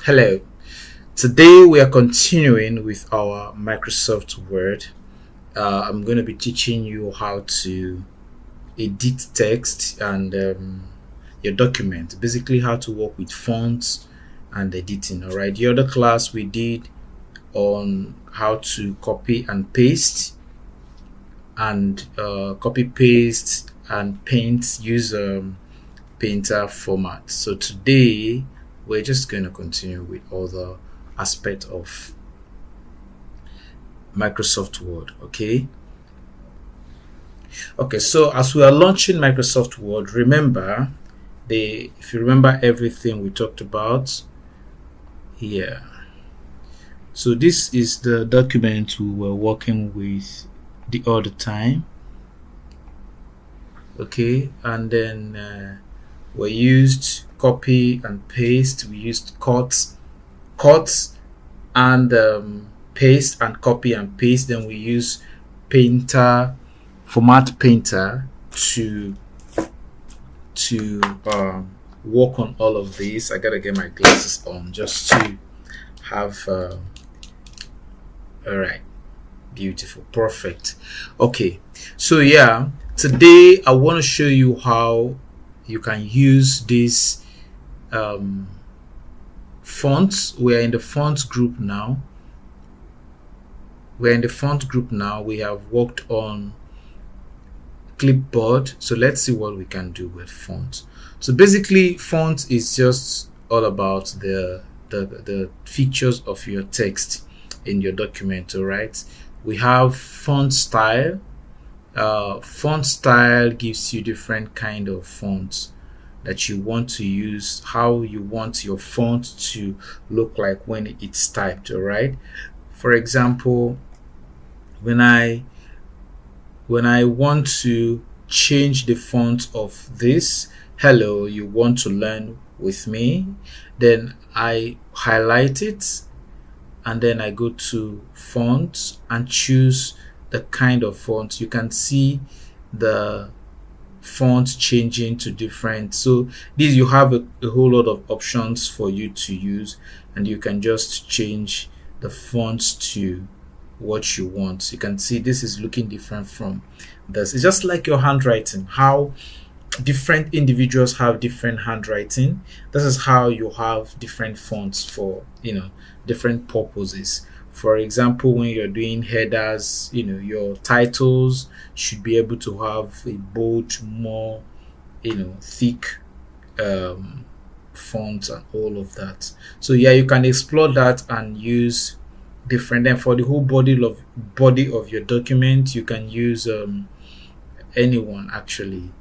Hello. Today we are continuing with our Microsoft Word. I'm going to be teaching you how to edit text and your document. Basically, how to work with fonts and editing. All right. The other class we did on how to copy and paste and copy paste and paint use painter format. So today we're just going to continue with other aspect of Microsoft Word. Okay, so as we are launching Microsoft Word, remember if you remember everything we talked about here. So this is the document we were working with the other time. Okay, and then we used copy and paste. We used cuts and paste and copy and paste. Then we use painter, format painter to work on all of these. I gotta get my glasses on just to have all right, beautiful, perfect. Okay, so yeah, today I want to show you how you can use these fonts. We're in the font group now. We have worked on clipboard, so let's see what we can do with font. So basically, font is just all about the features of your text in your document. All right, we have font style. Font style gives you different kind of fonts that you want to use, how you want your font to look like when it's typed. All right, for example, when I want to change the font of this hello you want to learn with me, then I highlight it and then I go to font and choose the kind of font. You can see the font changing to different. So these, you have a whole lot of options for you to use, and you can just change the fonts to what you want. You can see this is looking different from this. It's just like your handwriting, how different individuals have different handwriting. This is how you have different fonts for different purposes. For example, when you're doing headers, your titles should be able to have a bold, more thick fonts and all of that. So yeah, you can explore that and use different. And for the whole body of your document, you can use anyone actually.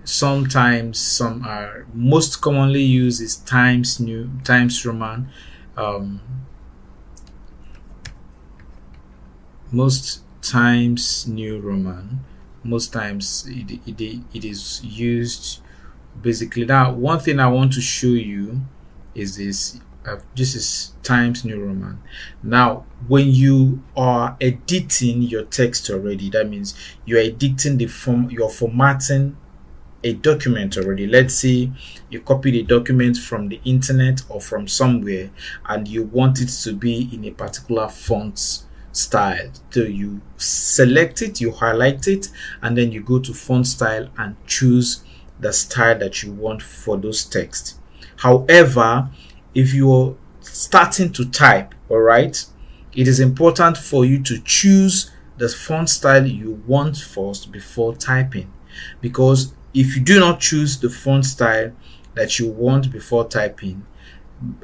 Sometimes some are most commonly used is Times Roman. Most times New Roman. Most times it is used basically. Now, one thing I want to show you is this. This is Times New Roman. Now, when you are editing your text already, that means you're editing you're formatting a document already. Let's say you copied a document from the internet or from somewhere and you want it to be in a particular font style. So you select it, you highlight it, and then you go to font style and choose the style that you want for those text. However, if you're starting to type, all right, it is important for you to choose the font style you want first before typing, because if you do not choose the font style that you want before typing,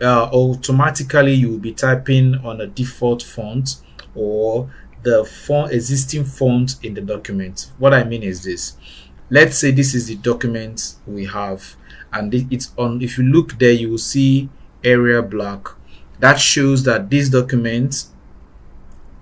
automatically you will be typing on a default font or the existing font in the document. What I mean is this. Let's say this is the document we have, and it's on. If you look there, you will see Arial Black. That shows that this document,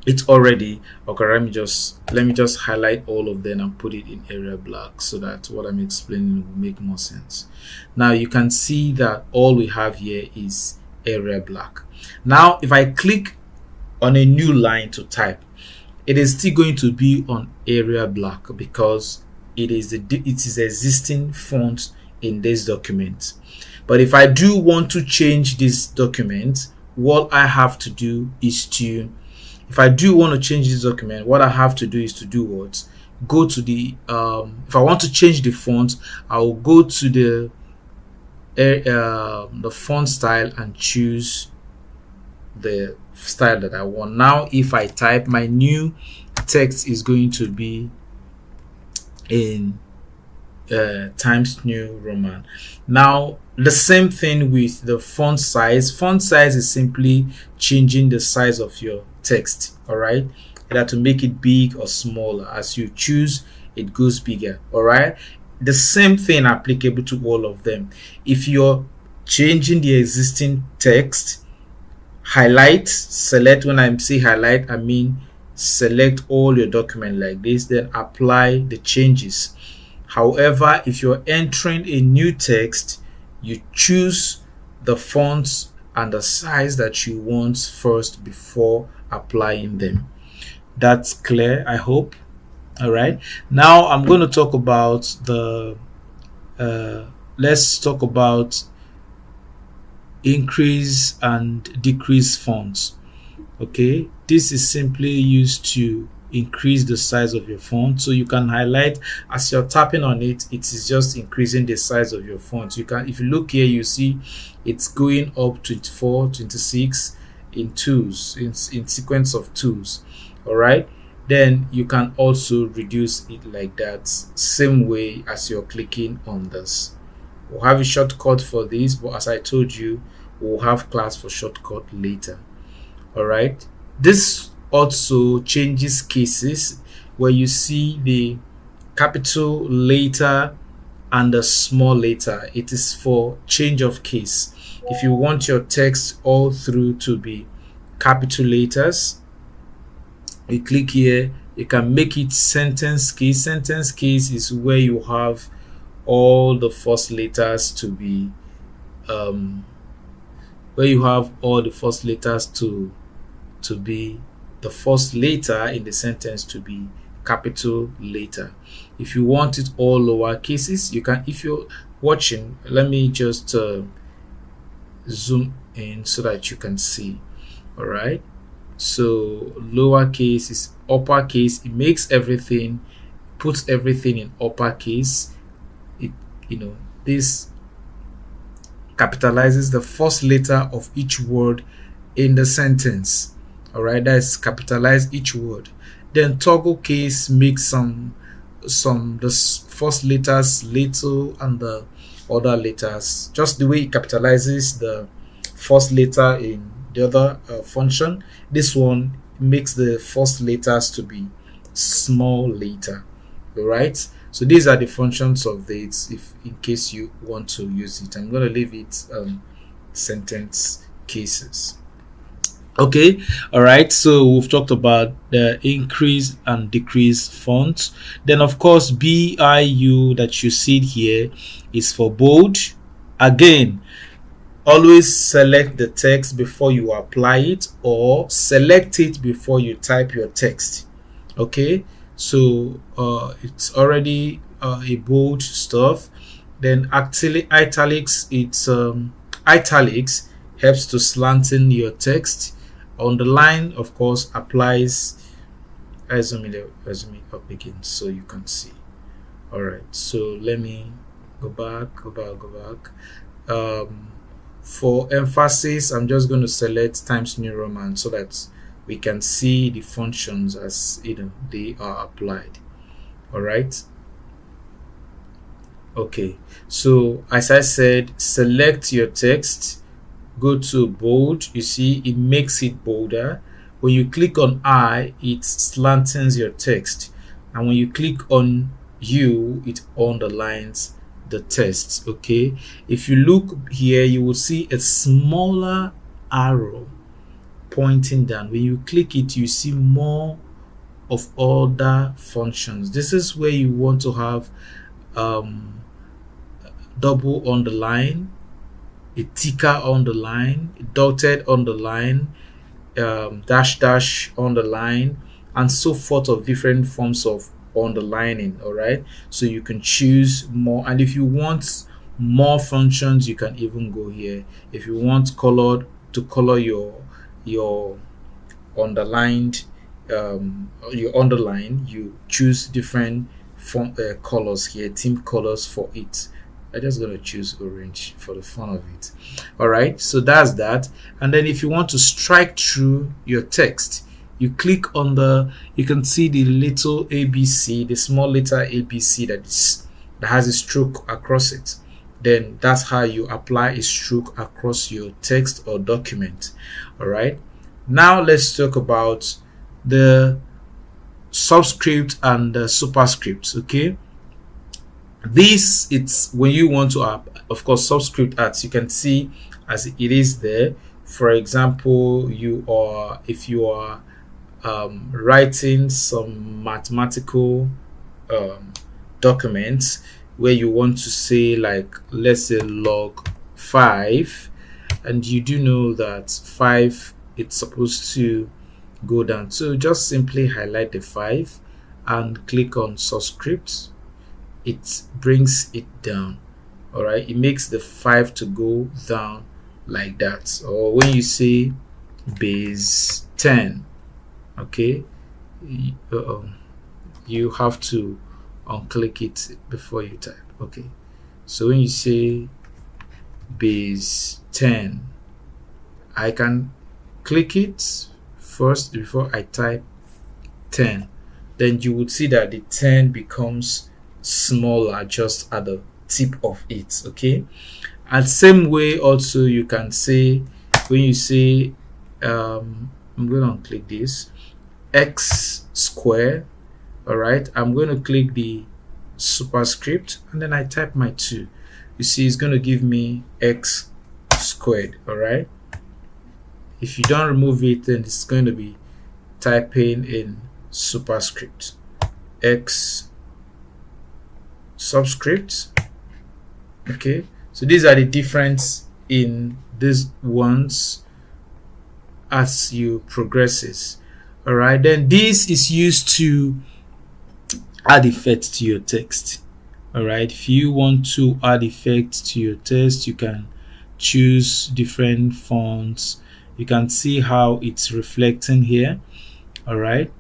it's already okay. Let me just highlight all of them and put it in Arial Black so that what I'm explaining will make more sense. Now you can see that all we have here is Arial Black. Now if I click on a new line to type, it is still going to be on Arial Black because it is existing font in this document. But if I do want to change this document, what I have to do is to, if I do want to change this document, what I have to do is to do what? Go to the, if I want to change the font, I will go to the font style and choose the style that I want. Now, if I type, my new text is going to be in Times New Roman. Now, the same thing with the font size. Font size is simply changing the size of your text. All right, either to make it big or smaller. As you choose, it goes bigger. All right, the same thing applicable to all of them. If you're changing the existing text, highlight, select. When I say highlight, I mean select all your document like this, then apply the changes. However, if you're entering a new text, you choose the fonts and the size that you want first before applying them. That's clear, I hope. All right, now I'm going to talk about the let's talk about increase and decrease fonts. Okay, this is simply used to increase the size of your font. So you can highlight, as you're tapping on it, it is just increasing the size of your font. You can, if you look here, you see it's going up 24, 26 in twos, in sequence of twos. All right, then you can also reduce it like that, same way as you're clicking on this. We'll have a shortcut for this, but as I told you, we'll have class for shortcut later. All right, this also changes cases where you see the capital letter and the small letter. It is for change of case. If you want your text all through to be capital letters, you click here. You can make it sentence case. Sentence case is where you have all the first letters to be the first letter in the sentence to be capital letter. If you want it all lower cases, you can. If you're watching, let me just zoom in so that you can see. All right, so lowercase is uppercase. It makes everything, puts everything in uppercase. It, this capitalizes the first letter of each word in the sentence. All right, that's capitalize each word. Then toggle case makes the first letters little and the other letters, just the way it capitalizes the first letter in the other function. This one makes the first letters to be small letter. All right, so these are the functions of this, if in case you want to use it. I'm going to leave it sentence cases. Okay, all right, so we've talked about the increase and decrease fonts. Then of course BIU that you see here is for bold. Again, always select the text before you apply it, or select it before you type your text. Okay, so it's already a bold stuff. Then actually italics, it's italics helps to slanten your text. Underline, of course, applies. Zoom up again so you can see. All right, so let me go back. For emphasis, I'm just going to select Times New Roman so that we can see the functions as they are applied. All right. Okay, so as I said, select your text, go to bold. You see it makes it bolder. When you click on I, it slantens your text, and when you click on U, it underlines the text. Okay, if you look here, you will see a smaller arrow pointing down. When you click it, you see more of other functions. This is where you want to have double underline, a ticker underline, dotted underline, dash underline, and so forth, of different forms of underlining. All right, so you can choose more, and if you want more functions, you can even go here. If you want color your underlined your underline, you choose different colors here, theme colors for it. I'm just gonna choose orange for the fun of it. All right, so that's that. And then if you want to strike through your text, you click on you can see the little ABC, the small letter ABC that has a stroke across it. Then that's how you apply a stroke across your text or document. All right, now let's talk about the subscript and the superscript. Okay, this, it's when you want to of course, subscript as you can see as it is there. For example, if you are writing some mathematical documents where you want to say, like, let's say log 5, and you do know that 5, it's supposed to go down, so just simply highlight the 5 and click on subscript. It brings it down. All right, it makes the 5 to go down like that. Or when you say base 10, okay, you have to unclick it before you type. Okay, so when you say base 10, I can click it first before I type 10. Then you would see that the 10 becomes smaller just at the tip of it. Okay, and same way also you can say, when you say I'm going to click this x square. All right, I'm going to click the superscript and then I type my 2. You see, it's going to give me x squared. All right, if you don't remove it, then it's going to be typing in superscript x subscript. Okay, so these are the difference in these ones as you progresses. All right, then this is used to add effect to your text. All right, if you want to add effect to your text, you can choose different fonts. You can see how it's reflecting here. All right,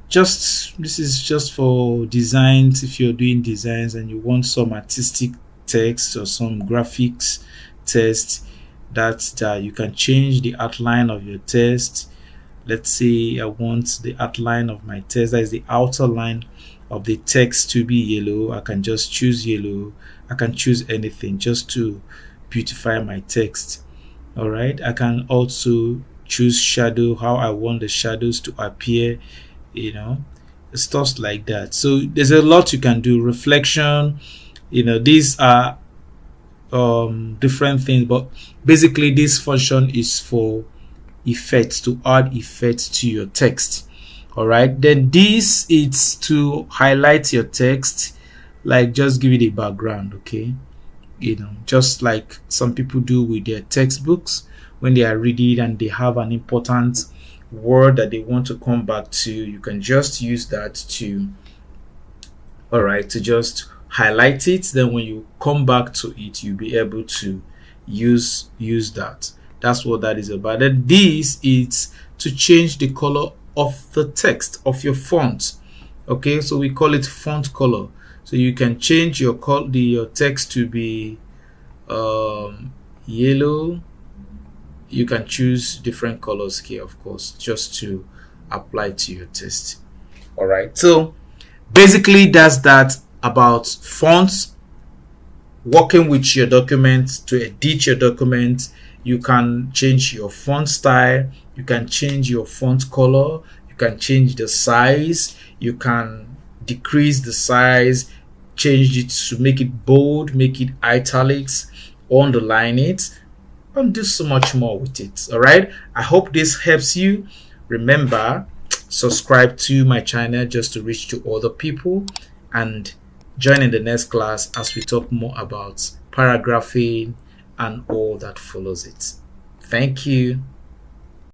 this is just for designs. If you're doing designs and you want some artistic text or some graphics text, that you can change the outline of your text. Let's say I want the outline of my text, that is the outer line of the text, to be yellow. I can just choose yellow. I can choose anything just to beautify my text. All right, I can also choose shadow, how I want the shadows to appear, stuff like that. So there's a lot you can do. Reflection, these are different things, but basically this function is for effects, to add effects to your text. All right, then this is to highlight your text, like just give it a background. Okay, just like some people do with their textbooks when they are reading and they have an important word that they want to come back to. You can just use that to just highlight it. Then when you come back to it, you'll be able to use that. That's what that is about. Then this is to change the color of the text of your font. Okay, so we call it font color. So you can change your text to be yellow. You can choose different colors here, of course, just to apply to your text. All right, so basically that's that about fonts. Working with your document to edit your document, you can change your font style, you can change your font color, you can change the size, you can decrease the size, change it to make it bold, make it italics, underline it, and do so much more with it. All right, I hope this helps you. Remember, subscribe to my channel just to reach to other people, and join in the next class as we talk more about paragraphing and all that follows it. Thank you.